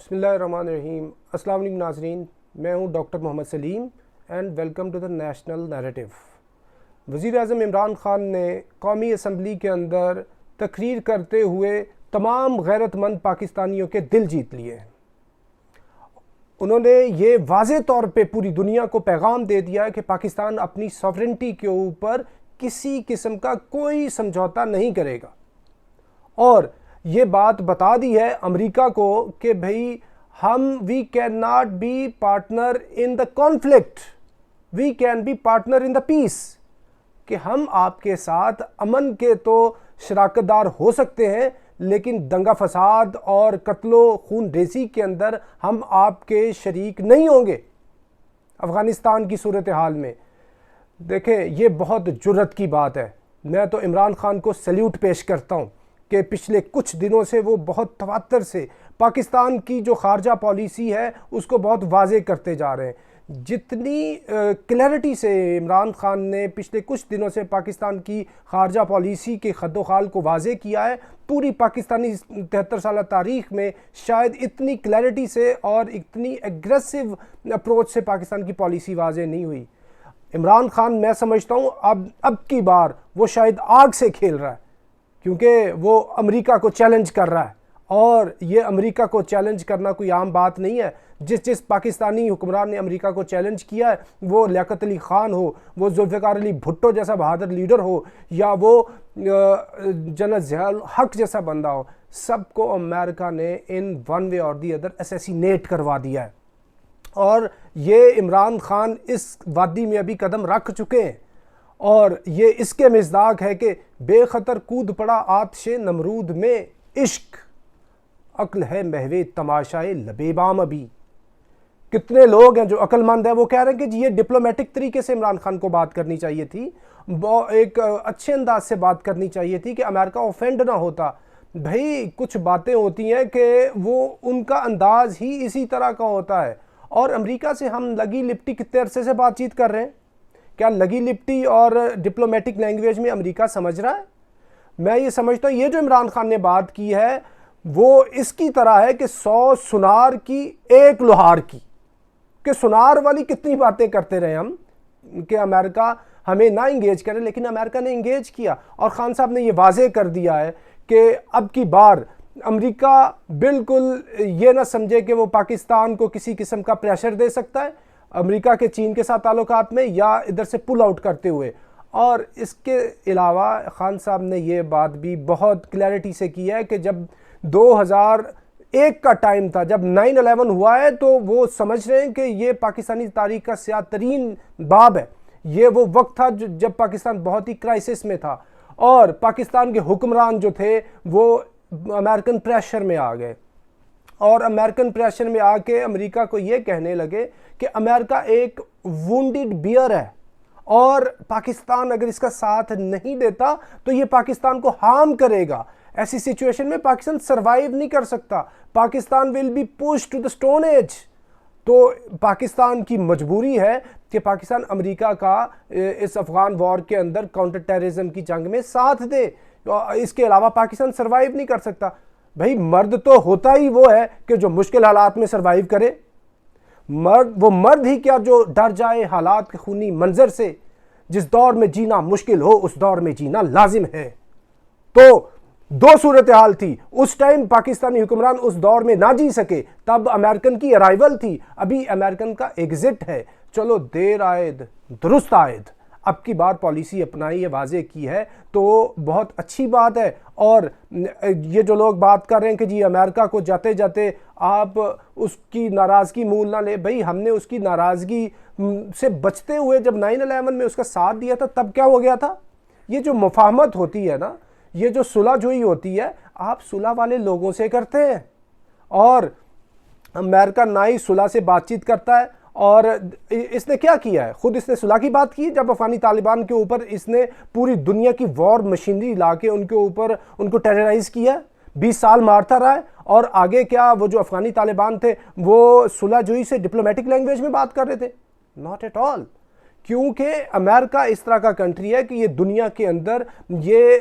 बिस्मिल्लाहिर्रहमानिर्रहीम। अस्सलाम वालेकुम नाज़रीन, मैं हूं doctor Mohammad Salim and welcome to the national narrative. वज़ीर आज़म इमरान ख़ान ने कौमी असम्बली के अंदर तकरीर करते हुए तमाम गैरतमंद पाकिस्तानियों के दिल जीत लिए। उन्होंने ये वाज़े तौर पे पूरी दुनिया को पैगाम दे दिया है कि पाकिस्तान अपनी सॉवरेंटी के ऊपर किसी किस्म का कोई समझौता नहीं करेगा, और ये बात बता दी है अमेरिका को कि भाई we can not be partner in the conflict, we can be partner in the peace, कि हम आपके साथ अमन के तो शराकतदार हो सकते हैं, लेकिन दंगा फसाद और कत्लो खून रेजी के अंदर हम आपके शरीक नहीं होंगे। अफ़गानिस्तान की सूरत हाल में देखें, ये बहुत जुर्रत की बात है। मैं तो इमरान ख़ान को सैल्यूट पेश करता हूँ कि पिछले कुछ दिनों से वो बहुत तवत्तर से पाकिस्तान की जो खारजा पॉलिसी है उसको बहुत वाज़े करते जा रहे हैं। जितनी क्लैरिटी से इमरान ख़ान ने पिछले कुछ दिनों से पाकिस्तान की खारजा पॉलिसी के खद्दोखाल को वाज़े किया है, पूरी पाकिस्तानी 73 साल तारीख़ में शायद इतनी क्लैरिटी से और इतनी एग्रेसिव अप्रोच से पाकिस्तान की पॉलिसी वाज़े नहीं हुई। इमरान ख़ान, मैं समझता हूँ अब की बार वो शायद आग से खेल रहा है, क्योंकि वो अमेरिका को चैलेंज कर रहा है, और ये अमेरिका को चैलेंज करना कोई आम बात नहीं है। जिस पाकिस्तानी हुक्मरान ने अमेरिका को चैलेंज किया है, वो लियाकत अली ख़ान हो, वो जुल्फ़िकार अली भुट्टो जैसा बहादुर लीडर हो, या वो जनरल ज़ियाउल हक जैसा बंदा हो, सबको अमेरिका ने इन वन वे और दी अदर असैसिनेट करवा दिया है। और ये इमरान ख़ान इस वादी में अभी कदम रख चुके हैं, और ये इसके मिज़दाक है कि बेखतर कूद पड़ा आतिशे नमरूद में इश्क, अक्ल है महवे तमाशाए लबेबाम अभी। कितने लोग हैं जो अक्लमंद हैं, वो कह रहे हैं कि जी ये डिप्लोमेटिक तरीके से इमरान ख़ान को बात करनी चाहिए थी, एक अच्छे अंदाज से बात करनी चाहिए थी कि अमेरिका ऑफेंड ना होता। भाई कुछ बातें होती हैं कि वो उनका अंदाज ही इसी तरह का होता है, और अमेरिका से हम लगी लिपटी कितने अरसे से बातचीत कर रहे हैं। क्या लगी लिपटी और डिप्लोमेटिक लैंग्वेज में अमेरिका समझ रहा है? मैं ये समझता हूँ ये जो इमरान ख़ान ने बात की है वो इसकी तरह है कि 100 सुनार की एक लोहार की, कि सुनार वाली कितनी बातें करते रहे हम कि अमेरिका हमें ना इंगेज करे, लेकिन अमेरिका ने इंगेज किया। और ख़ान साहब ने ये वाज़े कर दिया है कि अब की बार अमेरिका बिल्कुल ये ना समझे कि वो पाकिस्तान को किसी किस्म का प्रेशर दे सकता है अमेरिका के चीन के साथ ताल्लुकात में, या इधर से पुल आउट करते हुए। और इसके अलावा ख़ान साहब ने ये बात भी बहुत क्लैरिटी से की है कि जब 2001 का टाइम था, जब 9/11 हुआ है, तो वो समझ रहे हैं कि ये पाकिस्तानी तारीख़ का स्याह तरीन बाब है। ये वो वक्त था जब पाकिस्तान बहुत ही क्राइसिस में था, और पाकिस्तान के हुक्मरान जो थे वो अमेरिकन प्रेशर में आ गए, और अमेरिकन प्रेशर में आके अमेरिका को ये कहने लगे कि अमेरिका एक वुंडेड बियर है, और पाकिस्तान अगर इसका साथ नहीं देता तो ये पाकिस्तान को हार्म करेगा। ऐसी सिचुएशन में पाकिस्तान सरवाइव नहीं कर सकता, Pakistan will be pushed to the stone age. तो पाकिस्तान की मजबूरी है कि पाकिस्तान अमेरिका का इस अफगान वॉर के अंदर काउंटर टेररिज्म की जंग में साथ दे, इसके अलावा पाकिस्तान सरवाइव नहीं कर सकता। भाई मर्द तो होता ही वो है कि जो मुश्किल हालात में सरवाइव करे। वो मर्द ही क्या जो डर जाए हालात के खूनी मंजर से। जिस दौर में जीना मुश्किल हो उस दौर में जीना लाजिम है। तो दो सूरत हाल थी, उस टाइम पाकिस्तानी हुक्मरान उस दौर में ना जी सके, तब अमेरिकन की अराइवल थी, अभी अमेरिकन का एग्जिट है। चलो देर आयद दुरुस्त आयद, अब की बार पॉलिसी अपनाई है, वाजे की है, तो बहुत अच्छी बात है। और ये जो लोग बात कर रहे हैं कि जी अमेरिका को जाते जाते आप उसकी नाराज़गी मूल ना ले, भाई हमने उसकी नाराज़गी से बचते हुए जब 9/11 में उसका साथ दिया था, तब क्या हो गया था। ये जो मुफाहमत होती है ना, ये जो सुलह जुई होती है, आप सुलह वाले लोगों से करते हैं, और अमेरिका ना ही सुलह से बातचीत करता है। और इसने क्या किया है, खुद इसने सुलह की बात की जब अफगानी तालिबान के ऊपर इसने पूरी दुनिया की वॉर मशीनरी ला के उनके ऊपर उनको टेरराइज किया, 20 साल मारता रहा है। और आगे क्या वो जो अफगानी तालिबान थे वो सुलह जुई से डिप्लोमेटिक लैंग्वेज में बात कर रहे थे? Not at all. क्योंकि अमेरिका इस तरह का कंट्री है कि ये दुनिया के अंदर ये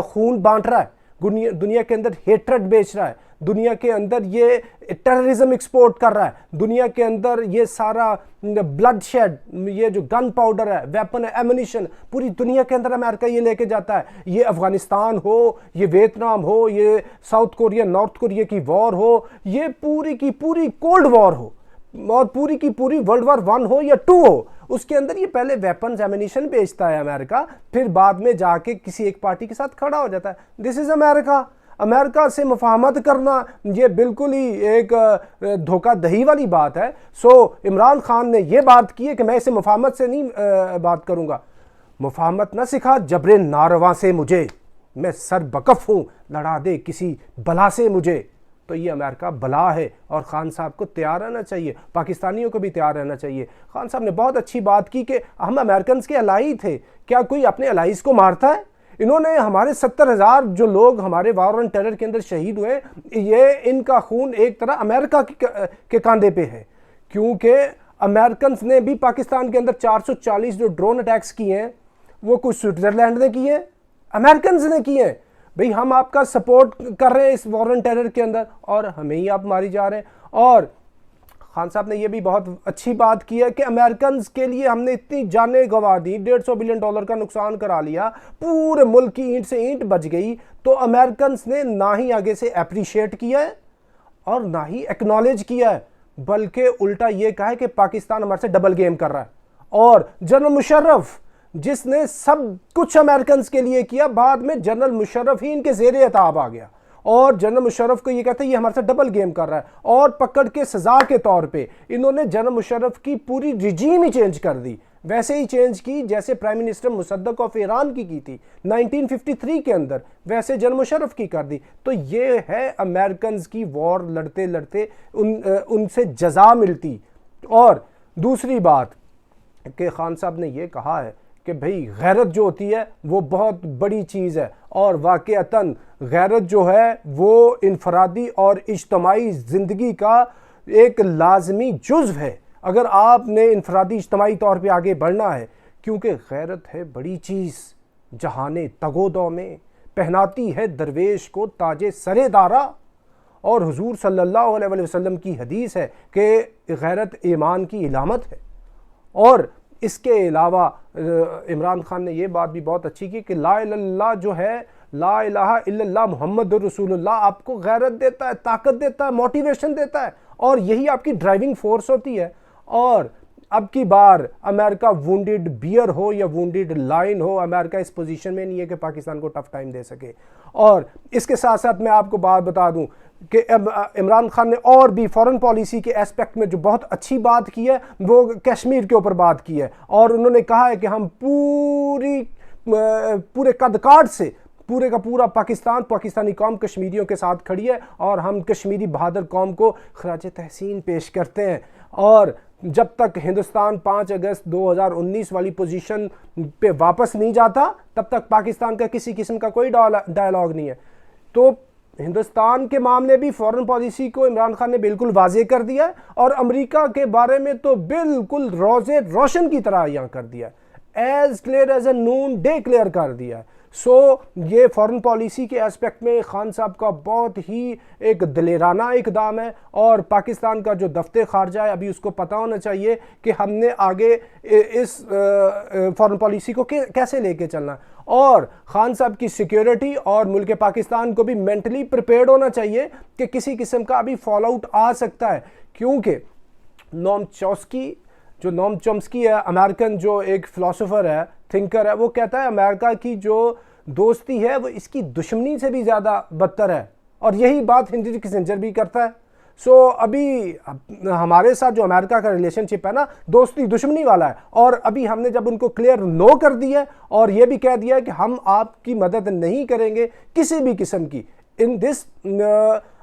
खून बांट रहा है, दुनिया के अंदर हेट्रेड बेच रहा है, दुनिया के अंदर ये टेररिज्म एक्सपोर्ट कर रहा है, दुनिया के अंदर ये सारा ब्लड शेड, ये जो गन पाउडर है, वेपन है, एमुनिशन, पूरी दुनिया के अंदर अमेरिका ये लेके जाता है। ये अफगानिस्तान हो, ये वियतनाम हो, ये साउथ कोरिया नॉर्थ कोरिया की वॉर हो, ये पूरी की पूरी कोल्ड वॉर हो, और पूरी की पूरी वर्ल्ड वॉर 1 हो या 2 हो, उसके अंदर ये पहले वेपन्स एमिनिशन बेचता है अमेरिका, फिर बाद में जाके किसी एक पार्टी के साथ खड़ा हो जाता है। This is America. अमेरिका से मुफाहमत करना ये बिल्कुल ही एक धोखाधही वाली बात है। सो इमरान खान ने ये बात की है कि मैं इसे मुफाहमत से नहीं बात करूंगा। मुफाहमत ना सिखा जबरे नारवा से मुझे, मैं सर बकफ हूं, लड़ा दे किसी बला से मुझे। तो ये अमेरिका बला है और खान साहब को तैयार रहना चाहिए, पाकिस्तानियों को भी तैयार रहना चाहिए। खान साहब ने बहुत अच्छी बात की कि हम अमेरिकन के अलाई थे, क्या कोई अपने अलाइज को मारता है? इन्होंने हमारे 70,000 जो लोग हमारे वार ऑन टेरर के अंदर शहीद हुए, ये इनका खून एक तरह अमेरिका के कांधे पे है, क्योंकि अमेरिकन ने भी पाकिस्तान के अंदर 440 जो ड्रोन अटैक्स किए हैं वो कुछ स्विट्जरलैंड ने किए हैं, अमेरिकन ने किए हैं। भाई हम आपका सपोर्ट कर रहे हैं इस वॉर ऑन टेरर के अंदर और हमें ही आप मारी जा रहे हैं। और खान साहब ने यह भी बहुत अच्छी बात की है कि अमेरिकन के लिए हमने इतनी जानें गंवा दी, $150 बिलियन का नुकसान करा लिया, पूरे मुल्क की ईंट से ईंट बच गई, तो अमेरिकन ने ना ही आगे से अप्रिशिएट किया है और ना ही एक्नॉलेज किया है, बल्कि उल्टा ये कहा है कि पाकिस्तान हमारे से डबल गेम कर रहा है। और जनरल मुशर्रफ जिसने सब कुछ अमेरिकन के लिए किया, बाद में जनरल मुशर्रफ ही इनके ज़ेरे अताब आ गया और जनरल मुशर्रफ को ये कहते हैं ये हमारे साथ डबल गेम कर रहा है, और पकड़ के सजा के तौर पे इन्होंने जनरल मुशर्रफ की पूरी रिजीम ही चेंज कर दी, वैसे ही चेंज की जैसे prime minister Mosaddek of Iran की थी 1953 के अंदर, वैसे जनरल मुशर्रफ की कर दी। तो ये है अमेरिकन की वॉर लड़ते लड़ते उनसे जजा मिलती। और दूसरी बात कि खान साहब ने ये कहा है कि भाई गैरत जो होती है वो बहुत बड़ी चीज़ है, और वाक़अतन गैरत जो है वो इनफरादी और इज्तमाई ज़िंदगी का एक लाजमी जुज़्व है अगर आपने इनफरादी इज्तमाई तौर पे आगे बढ़ना है, क्योंकि गैरत है बड़ी चीज़, जहाने तगोदो में पहनाती है दरवेश को ताजे सरेदारा। और हुजूर सल्लल्लाहु अलैहि वसल्लम की हदीस है कि गैरत ईमान की इलामत है। और इसके अलावा इमरान खान ने ये बात भी बहुत अच्छी की कि ला इलाहा जो है, ला इलाहा इल्लल्लाह मुहम्मदुर रसूलुल्लाह आपको गैरत देता है, ताकत देता है, मोटिवेशन देता है, और यही आपकी ड्राइविंग फोर्स होती है। और अब की बार अमेरिका वुंडेड बियर हो या वुंडेड लाइन हो, अमेरिका इस पोजीशन में नहीं है कि पाकिस्तान को टफ टाइम दे सके। और इसके साथ साथ मैं आपको बात बता दूं कि इमरान खान ने और भी फॉरेन पॉलिसी के एस्पेक्ट में जो बहुत अच्छी बात की है वो कश्मीर के ऊपर बात की है, और उन्होंने कहा है कि हम पूरे कदकाठ से पूरे का पूरा पाकिस्तानी कौम कश्मीरियों के साथ खड़ी है, और हम कश्मीरी बहादुर कौम को खराज तहसीन पेश करते हैं। और जब तक हिंदुस्तान 5 अगस्त 2019 वाली पोजीशन पे वापस नहीं जाता, तब तक पाकिस्तान का किसी किस्म का कोई डायलॉग नहीं है। तो हिंदुस्तान के मामले भी फॉरेन पॉलिसी को इमरान खान ने बिल्कुल वाजे कर दिया है, और अमेरिका के बारे में तो बिल्कुल रोज़े रोशन की तरह यहाँ कर दिया, as clear as a noon day clear कर दिया। सो ये फॉरेन पॉलिसी के एस्पेक्ट में खान साहब का बहुत ही एक दिलेराना इकदाम है, और पाकिस्तान का जो दफ्तर खारजा है अभी उसको पता होना चाहिए कि हमने आगे इस फॉरेन पॉलिसी को कैसे लेके चलना है। और खान साहब की सिक्योरिटी और मुल्क पाकिस्तान को भी मेंटली प्रिपेयर्ड होना चाहिए कि किसी किस्म का अभी फॉल आउट आ सकता है, क्योंकि नोम चॉम्स्की है, अमेरिकन जो एक फिलोसोफर है, थिंकर है, वो कहता है अमेरिका की जो दोस्ती है वो इसकी दुश्मनी से भी ज़्यादा बदतर है, और यही बात हेनरी किसिंजर भी करता है। सो अभी हमारे साथ जो अमेरिका का रिलेशनशिप है ना, दोस्ती दुश्मनी वाला है, और अभी हमने जब उनको क्लियर नो कर दिया और ये भी कह दिया है कि हम आपकी मदद नहीं करेंगे किसी भी किस्म की इन दिस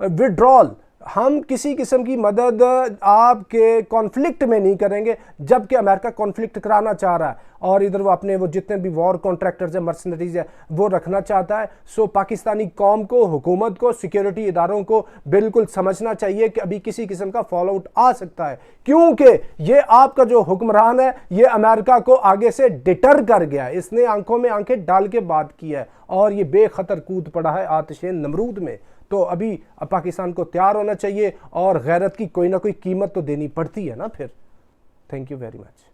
विड्रॉल, हम किसी किस्म की मदद आपके कॉन्फ्लिक्ट में नहीं करेंगे, जबकि अमेरिका कॉन्फ्लिक्ट कराना चाह रहा है और इधर वो अपने वो जितने भी वॉर कॉन्ट्रैक्टर्स हैं, मर्सनरीज है, वो रखना चाहता है। सो पाकिस्तानी कौम को, हुकूमत को, सिक्योरिटी इदारों को बिल्कुल समझना चाहिए कि अभी किसी किस्म का फॉल आउट आ सकता है, क्योंकि ये आपका जो हुक्मरान है ये अमेरिका को आगे से डिटर कर गया है। इसने आंखों में आंखें डाल के बात की है और ये बेखतर कूद पड़ा है आतिशे नमरूद में। तो अभी पाकिस्तान को तैयार होना चाहिए और गैरत की कोई ना कोई कीमत तो देनी पड़ती है ना फिर। Thank you very much.